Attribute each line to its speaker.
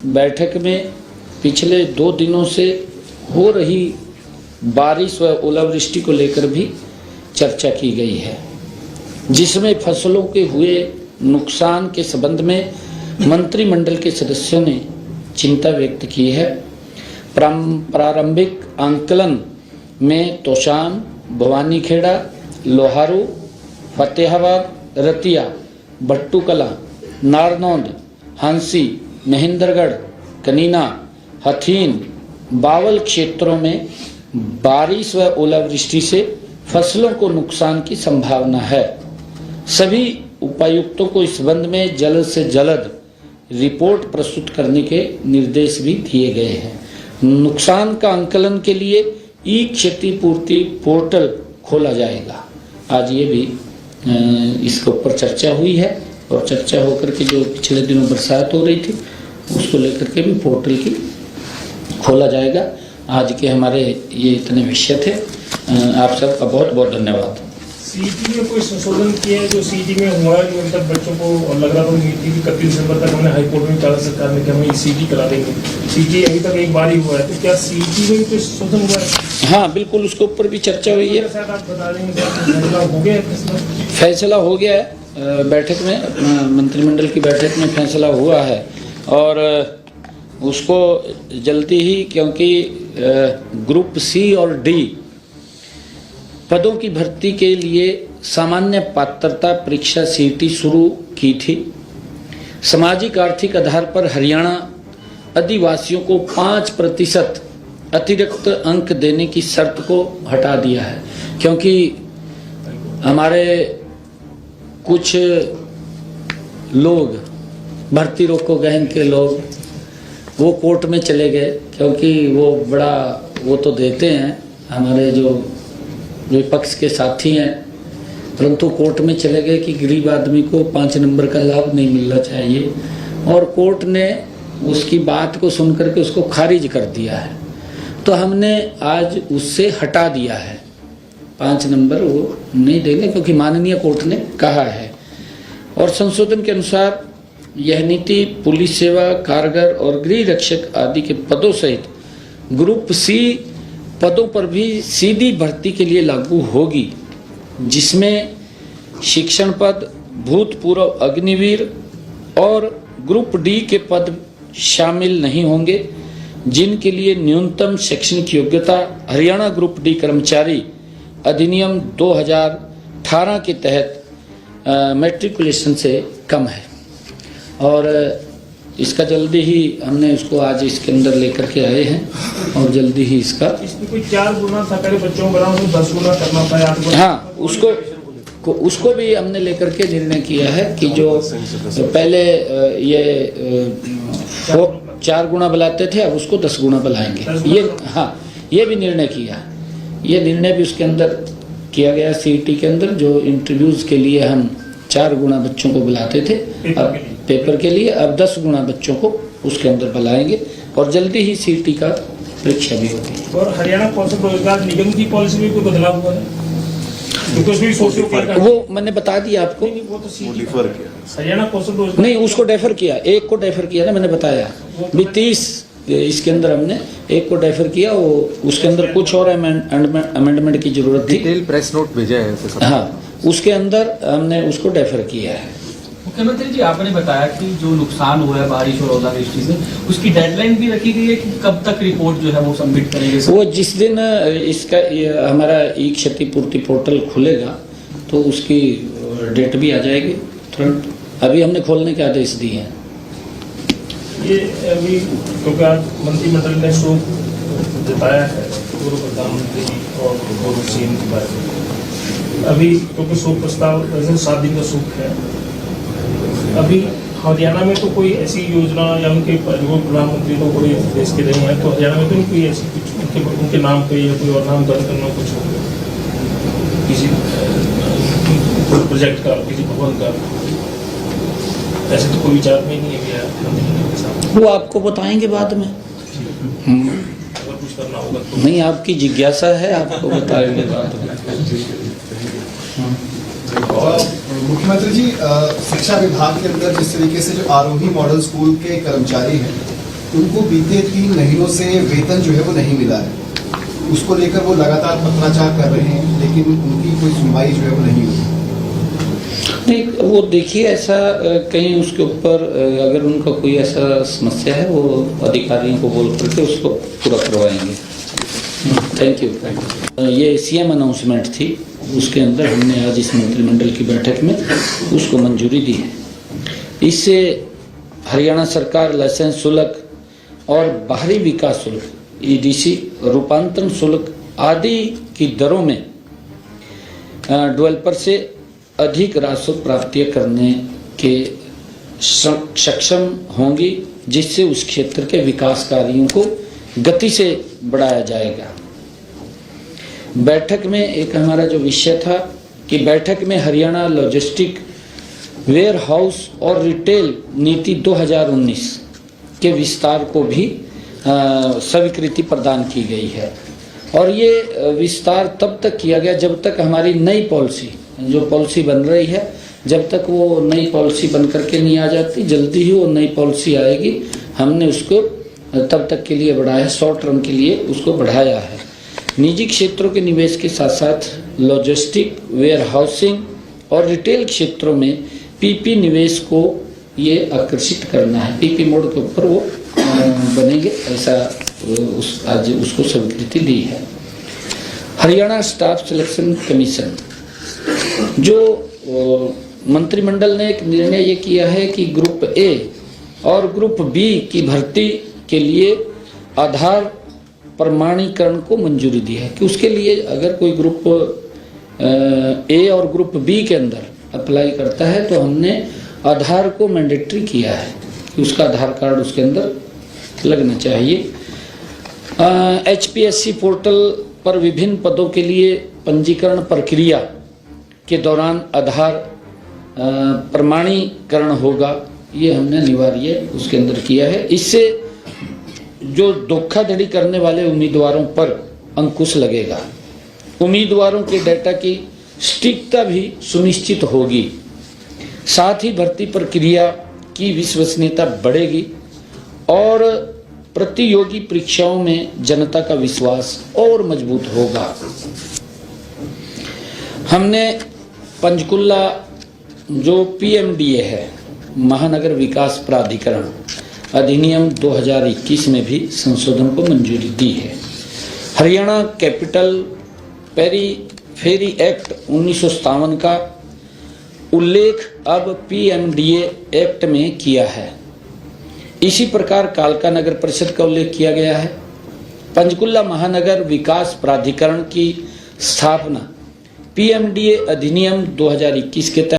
Speaker 1: बैठक में पिछले 2 दिनों से हो रही बारिश व ओलावृष्टि को लेकर भी चर्चा की गई है, जिसमें फसलों के हुए नुकसान के संबंध में मंत्रिमंडल के सदस्यों ने चिंता व्यक्त की है। प्रारंभिक आंकलन में तोशाम, भवानीखेड़ा, लोहारू, फतेहाबाद, रतिया, भट्टूकला, नारनौंद, हांसी, महेंद्रगढ़, कनीना, हथीन, बावल क्षेत्रों में बारिश व ओलावृष्टि से फसलों को नुकसान की संभावना है। सभी उपायुक्तों को इस संबंध में जल्द से जल्द रिपोर्ट प्रस्तुत करने के निर्देश भी दिए गए हैं। नुकसान का आंकलन के लिए ई क्षतिपूर्ति पोर्टल खोला जाएगा। आज ये भी इसके ऊपर चर्चा हुई है और चर्चा होकर के जो पिछले दिनों बरसात हो रही थी उसको लेकर के भी पोर्टल की खोला जाएगा। आज के हमारे ये इतने विषय थे। आप सबका बहुत बहुत धन्यवाद।
Speaker 2: सीईटी में कोई संशोधन किया है जो सीईटी में हुआ है, जो अभी तक बच्चों को लग रहा था कि 31 दिसंबर तक हमने हाईकोर्ट में कहा सरकार ने कि हम सीईटी करा देंगे। सीईटी अभी तक एक बार ही हुआ है, तो क्या सीईटी में कोई संशोधन हुआ है?
Speaker 1: हाँ बिल्कुल, उसके ऊपर भी चर्चा हुई है।
Speaker 2: शायद आप बता देंगे फैसला हो गया है?
Speaker 1: फैसला हो गया है, बैठक में मंत्रिमंडल की बैठक में फैसला हुआ है और उसको जल्दी ही, क्योंकि ग्रुप सी और डी पदों की भर्ती के लिए सामान्य पात्रता परीक्षा सीईटी शुरू की थी। सामाजिक आर्थिक आधार पर हरियाणा आदिवासियों को 5% अतिरिक्त अंक देने की शर्त को हटा दिया है, क्योंकि हमारे कुछ लोग भर्ती रोको गहन के लोग वो कोर्ट में चले गए, क्योंकि वो बड़ा वो तो देते हैं हमारे जो विपक्ष के साथी हैं, परंतु कोर्ट में चले गए कि गरीब आदमी को 5 नंबर का लाभ नहीं मिलना चाहिए और कोर्ट ने उसकी बात को सुनकर के उसको खारिज कर दिया है। तो हमने आज उससे हटा दिया है, 5 नंबर वो नहीं देंगे क्योंकि माननीय कोर्ट ने कहा है। और संशोधन के अनुसार यह नीति पुलिस सेवा, कारगर और गृह रक्षक आदि के पदों सहित ग्रुप सी पदों पर भी सीधी भर्ती के लिए लागू होगी, जिसमें शिक्षण पद, भूतपूर्व अग्निवीर और ग्रुप डी के पद शामिल नहीं होंगे, जिनके लिए न्यूनतम शैक्षणिक योग्यता हरियाणा ग्रुप डी कर्मचारी अधिनियम 2018 के तहत मैट्रिकुलेशन से कम है। और इसका जल्दी ही हमने उसको आज इसके अंदर लेकर के आए हैं और जल्दी ही इसका
Speaker 2: कोई 4 गुना था, पहले बच्चों को 10 गुना करना था।
Speaker 1: हाँ, उसको भी हमने लेकर के निर्णय किया है कि जो पहले ये 4 गुना बुलाते थे, अब उसको 10 गुना बुलाएंगे। ये हाँ, ये भी निर्णय किया, ये निर्णय भी उसके अंदर किया गया सीईटी के अंदर। जो इंटरव्यूज के लिए हम 4 गुना बच्चों को बुलाते थे, अब पेपर के लिए अब 10 गुना बच्चों को उसके अंदर बुलाएंगे और जल्दी ही सीईटी का परीक्षा भी होगी।
Speaker 2: और हरियाणा कौशल रोजगार निगम की पॉलिसी में कोई बदलाव हुआ है?
Speaker 1: वो मैंने बता दिया आपको।
Speaker 2: हरियाणा कौशल रोजगार
Speaker 1: नहीं, उसको डेफर किया, एक को डेफर किया ना, मैंने बताया भी 30 इसके अंदर हमने एक को डेफर किया। वो उसके अंदर कुछ और अमेंडमेंट की जरूरत थी।
Speaker 3: डिटेल प्रेस नोट भेजा है।
Speaker 1: हाँ, उसके अंदर हमने उसको डेफर किया है।
Speaker 4: मुख्यमंत्री जी, आपने बताया कि जो नुकसान हुआ है बारिश और ओलावृष्टि से, उसकी डेडलाइन भी रखी गई है कि कब तक रिपोर्ट जो है वो सबमिट करेंगे?
Speaker 1: वो जिस दिन इसका हमारा ई क्षतिपूर्ति पोर्टल खुलेगा तो उसकी डेट भी आ जाएगी तुरंत। अभी हमने खोलने के आदेश दिए हैं।
Speaker 2: ये अभी क्योंकि आज मंत्रिमंडल ने शोक जताया है पूर्व प्रधानमंत्री और पूर्व सीएम के बारे में। अभी क्योंकि शोक प्रस्ताव 7 दिन का शोक है, अभी हरियाणा में तो कोई ऐसी योजना या उनके प्रधानमंत्री तो कोई देश के नहीं है, तो हरियाणा में तो कोई ऐसी कुछ उनके नाम पे या कोई और नाम दर्ज करना कुछ किसी प्रोजेक्ट का, किसी भवन का, ऐसे तो कोई विचार में नहीं है।
Speaker 1: वो आपको बताएंगे बाद में।
Speaker 2: अगर कुछ करना होगा तो
Speaker 1: नहीं, आपकी जिज्ञासा है, आपको बताएंगे बाद में।
Speaker 5: मुख्यमंत्री जी, शिक्षा विभाग के अंदर जिस तरीके से जो आरोही मॉडल स्कूल के कर्मचारी हैं उनको बीते 3 महीनों से वेतन जो है वो नहीं मिला है, उसको लेकर वो लगातार पत्राचार कर रहे हैं, लेकिन उनकी कोई सुनवाई जो है वो नहीं हुई।
Speaker 1: नहीं, वो देखिए ऐसा कहीं उसके ऊपर अगर उनका कोई ऐसा समस्या है वो अधिकारियों को बोल करके उसको पूरा करवाएंगे। Thank you. ये सीएम अनाउंसमेंट थी, उसके अंदर हमने आज इस मंत्रिमंडल की बैठक में उसको मंजूरी दी है। इससे हरियाणा सरकार लाइसेंस शुल्क और बाहरी विकास शुल्क EDC, रूपांतरण शुल्क आदि की दरों में डेवलपर से अधिक राजस्व प्राप्ति करने के सक्षम होंगी, जिससे उस क्षेत्र के विकास कार्यों को गति से बढ़ाया जाएगा। बैठक में एक हमारा जो विषय था कि बैठक में हरियाणा लॉजिस्टिक वेयर हाउस और रिटेल नीति 2019 के विस्तार को भी स्वीकृति प्रदान की गई है। और ये विस्तार तब तक किया गया जब तक हमारी नई पॉलिसी, जो पॉलिसी बन रही है, जब तक वो नई पॉलिसी बन करके नहीं आ जाती, जल्दी ही वो नई पॉलिसी आएगी। हमने उसको तब तक के लिए बढ़ाया, शॉर्ट टर्म के लिए उसको बढ़ाया है। निजी क्षेत्रों के निवेश के साथ साथ लॉजिस्टिक, वेयर हाउसिंग और रिटेल क्षेत्रों में PP निवेश को ये आकर्षित करना है। PP मोड के ऊपर वो बनेंगे, ऐसा आज उसको स्वीकृति दी है। हरियाणा स्टाफ सिलेक्शन कमीशन, जो मंत्रिमंडल ने एक निर्णय ये किया है कि ग्रुप A और ग्रुप B की भर्ती के लिए आधार प्रमाणीकरण को मंजूरी दी है कि उसके लिए अगर कोई ग्रुप A और ग्रुप B के अंदर अप्लाई करता है तो हमने आधार को मैंडेटरी किया है कि उसका आधार कार्ड उसके अंदर लगना चाहिए। HPSC पोर्टल पर विभिन्न पदों के लिए पंजीकरण प्रक्रिया के दौरान आधार प्रमाणीकरण होगा, ये हमने अनिवार्य उसके अंदर किया है। इससे जो धोखाधड़ी करने वाले उम्मीदवारों पर अंकुश लगेगा। उम्मीदवारों के डेटा की सटीकता भी सुनिश्चित होगी। साथ ही भर्ती प्रक्रिया की विश्वसनीयता बढ़ेगी और प्रतियोगी परीक्षाओं में जनता का विश्वास और मजबूत होगा। हमने पंचकुला जो PMDA है, महानगर विकास प्राधिकरण अधिनियम 2021 में भी संशोधन को मंजूरी दी है। हरियाणा कैपिटल पेरीफेरी एक्ट 1957 का उल्लेख अब PMDA एक्ट में किया है। इसी प्रकार कालका नगर परिषद का उल्लेख किया गया है। पंचकुला महानगर विकास प्राधिकरण की स्थापना PMDA अधिनियम 2021 के तहत